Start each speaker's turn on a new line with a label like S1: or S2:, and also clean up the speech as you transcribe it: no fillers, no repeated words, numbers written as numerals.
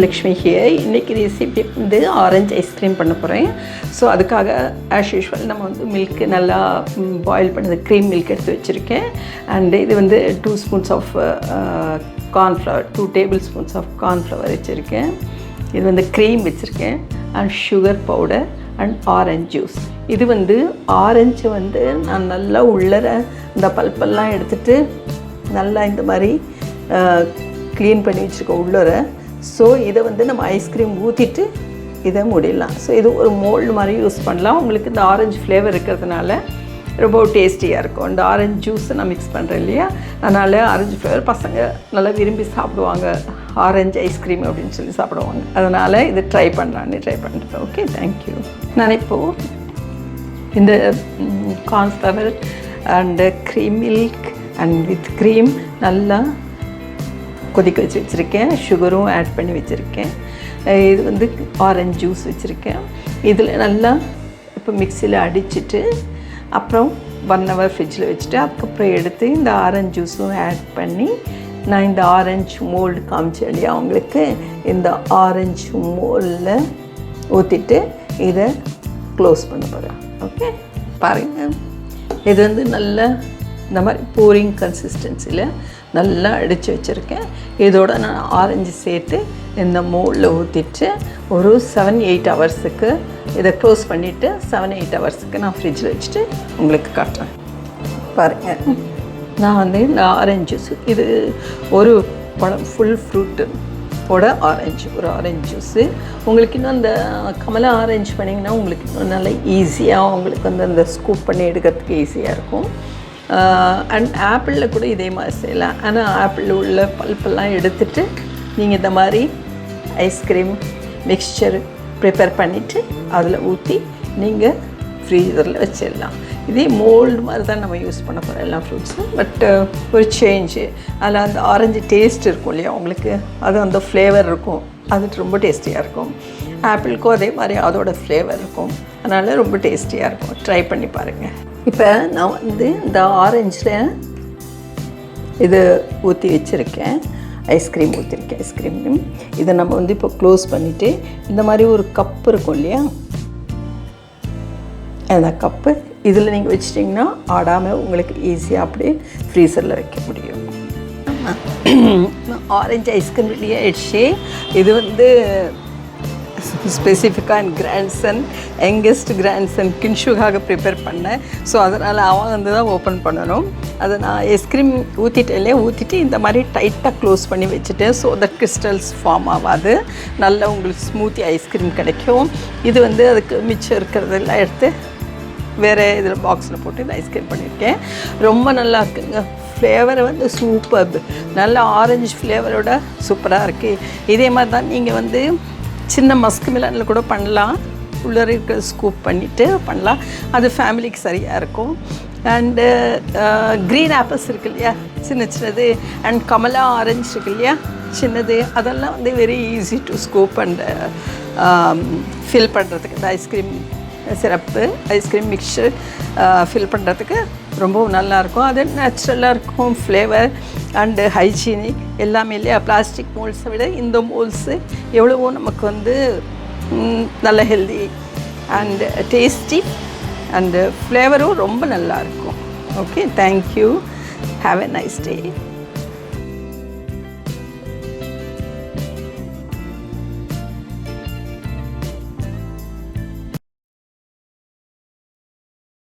S1: Lakshmi here. இன்றைக்கி recipe வந்து orange ice cream பண்ண போகிறேன். ஸோ அதுக்காக ஆஸ் யூஷுவல் நம்ம வந்து மில்க்கு நல்லா பாயில் பண்ணது க்ரீம் மில்க் எடுத்து வச்சுருக்கேன். அண்டு இது வந்து 2 spoons of cornflour, 2 table spoons of cornflour வச்சுருக்கேன். இது வந்து க்ரீம் வச்சுருக்கேன் and sugar powder and orange juice. இது வந்து ஆரஞ்சு வந்து நான் நல்லா உள்ளர இந்த பல்பெல்லாம் எடுத்துகிட்டு நல்லா இந்த மாதிரி க்ளீன் பண்ணி வச்சுருக்கேன் உள்ளர. ஸோ இதை வந்து நம்ம ஐஸ்கிரீம் ஊற்றிட்டு இதை மூடிடலாம். ஸோ இது ஒரு மோல்டு மாதிரி யூஸ் பண்ணலாம். உங்களுக்கு இந்த ஆரஞ்சு ஃப்ளேவர் இருக்கிறதுனால ரொம்ப டேஸ்டியாக இருக்கும். இந்த ஆரஞ்சு ஜூஸை நான் மிக்ஸ் பண்ணுறேன் இல்லையா, அதனால் ஆரஞ்சு ஃப்ளேவர் பசங்க நல்லா விரும்பி சாப்பிடுவாங்க. ஆரஞ்சு ஐஸ்கிரீம் அப்படின்னு சொல்லி சாப்பிடுவாங்க. அதனால் இது ட்ரை பண்ணுறேன். Okay, thank you. நான் இப்போது இந்த cornflour and cream milk and with cream நல்லா கொதிக்க வச்சுருக்கேன். சுகரும் ஆட் பண்ணி வச்சுருக்கேன். இது வந்து ஆரஞ்சு ஜூஸ் வச்சுருக்கேன். இதில் நல்லா இப்போ மிக்சியில் அடிச்சுட்டு அப்புறம் 1 hour ஃப்ரிட்ஜில் வச்சுட்டு அதுக்கப்புறம் எடுத்து இந்த ஆரஞ்சு ஜூஸும் ஆட் பண்ணி நான் இந்த ஆரஞ்சு மோல்டு காமிச்சேன் இல்லையா அவங்களுக்கு, இந்த ஆரஞ்சு மோல்டில் ஊற்றிட்டு இதை க்ளோஸ் பண்ண போகிறேன். ஓகே, பாருங்கள். இது வந்து நல்லா இந்த மாதிரி போரிங் கன்சிஸ்டன்சியில் நல்லா அடித்து வச்சுருக்கேன். இதோட நான் ஆரஞ்சு சேர்த்து இந்த மோல்டில் ஊற்றிட்டு ஒரு 7-8 ஹவர்ஸுக்கு இதை க்ளோஸ் பண்ணிவிட்டு 7-8 ஹவர்ஸுக்கு நான் ஃப்ரிட்ஜில் வச்சுட்டு உங்களுக்கு காட்டுறேன். பாருங்கள், நான் வந்து இந்த ஆரஞ்சு ஜூஸ், இது ஒரு பழம் ஃபுல் ஃப்ரூட்டு ஒரு ஆரஞ்சு ஜூஸு. உங்களுக்கு இன்னும் அந்த கமலா ஆரஞ்சு பண்ணிங்கன்னா உங்களுக்கு இன்னும் நல்லா ஈஸியாக உங்களுக்கு வந்து அந்த ஸ்கூப் பண்ணி எடுக்கிறதுக்கு ஈஸியாக இருக்கும். அண்ட் ஆப்பிளில் கூட இதே மாதிரி செய்யலாம். ஆனால் ஆப்பிளில் உள்ள பல்பெல்லாம் எடுத்துகிட்டு நீங்கள் இந்த மாதிரி ஐஸ்கிரீம் மிக்சர் ப்ரிப்பேர் பண்ணிவிட்டு அதில் ஊற்றி நீங்கள் ஃப்ரீசரில் வச்சிடலாம். இதே மோல்டு மாதிரி தான் நம்ம யூஸ் பண்ண போகிறோம் எல்லா ஃப்ரூட்ஸும். பட் ஒரு சேஞ்சு அதில் அந்த ஆரஞ்சு டேஸ்ட் இருக்கும் இல்லையா உங்களுக்கு, அது அந்த ஃப்ளேவர் இருக்கும், அது ரொம்ப டேஸ்டியாக இருக்கும். ஆப்பிளுக்கும் அதே மாதிரி அதோட ஃப்ளேவர் இருக்கும், அதனால் ரொம்ப டேஸ்டியாக இருக்கும். ட்ரை பண்ணி பாருங்கள். இப்போ நான் வந்து இந்த ஆரஞ்சில் இது ஊற்றி வச்சுருக்கேன், ஐஸ்கிரீம் ஊற்றிருக்கேன். இதை நம்ம வந்து இப்போ க்ளோஸ் பண்ணிவிட்டு இந்த மாதிரி ஒரு கப்பு இருக்கும் இல்லையா, அந்த கப்பு இதில் நீங்கள் வச்சிட்டிங்கன்னா ஆடாமல் உங்களுக்கு ஈஸியாக அப்படியே ஃப்ரீசரில் வைக்க முடியும். ஆரஞ்சு ஐஸ்கிரீம் ரெடி ஆகிடுச்சு. இது வந்து ஸ்பெசிஃபிக்காக என் கிராண்ட்சன், யங்கஸ்ட் கிராண்ட்சன் கின்ஷுக்காக ப்ரிப்பேர் பண்ணேன். ஸோ அதனால் அவன் வந்து தான் ஓப்பன் பண்ணணும். அதை நான் ஐஸ்கிரீம் ஊற்றிட்டு இந்த மாதிரி டைட்டாக க்ளோஸ் பண்ணி வச்சுட்டேன். ஸோ தட் கிறிஸ்டல்ஸ் ஃபார்ம் ஆகாது, நல்லா உங்களுக்கு ஸ்மூத்தி ஐஸ்கிரீம் கிடைக்கும். இது வந்து அதுக்கு மிச்சம் இருக்கிறதெல்லாம் எடுத்து வேறு இதில் பாக்ஸில் போட்டு இந்த ஐஸ்கிரீம் பண்ணியிருக்கேன். ரொம்ப நல்லா இருக்குங்க. ஃப்ளேவர் வந்து சூப்பர், நல்ல ஆரஞ்சு ஃப்ளேவரோட சூப்பராக இருக்குது. இதே மாதிரி தான் நீங்கள் வந்து சின்ன மஸ்க் மிலனில் கூட பண்ணலாம். உள்ளே இருக்கிற ஸ்கூப் பண்ணிவிட்டு பண்ணலாம், அது ஃபேமிலிக்கு சரியாக இருக்கும். அண்டு க்ரீன் ஆப்பிள்ஸ் இருக்குது இல்லையா சின்னது, அண்ட் கமலா ஆரஞ்சு இருக்குது இல்லையா சின்னது, அதெல்லாம் வந்து very easy to scoop and fill பண்ணுறதுக்கு. இந்த ice cream syrup, ice cream mixer fill பண்ணுறதுக்கு ரொம்பவும் நல்லாயிருக்கும். அது நேச்சுரலாக இருக்கும் ஃப்ளேவர் அண்டு ஹைஜீனிக் எல்லாமே இல்லையா. பிளாஸ்டிக் மோல்ஸை விட இந்த மோல்ஸு எவ்வளவோ நமக்கு வந்து நல்ல ஹெல்தி அண்டு டேஸ்டி அண்டு ஃப்ளேவரும் ரொம்ப நல்லாயிருக்கும். Okay, thank you. Have a nice day.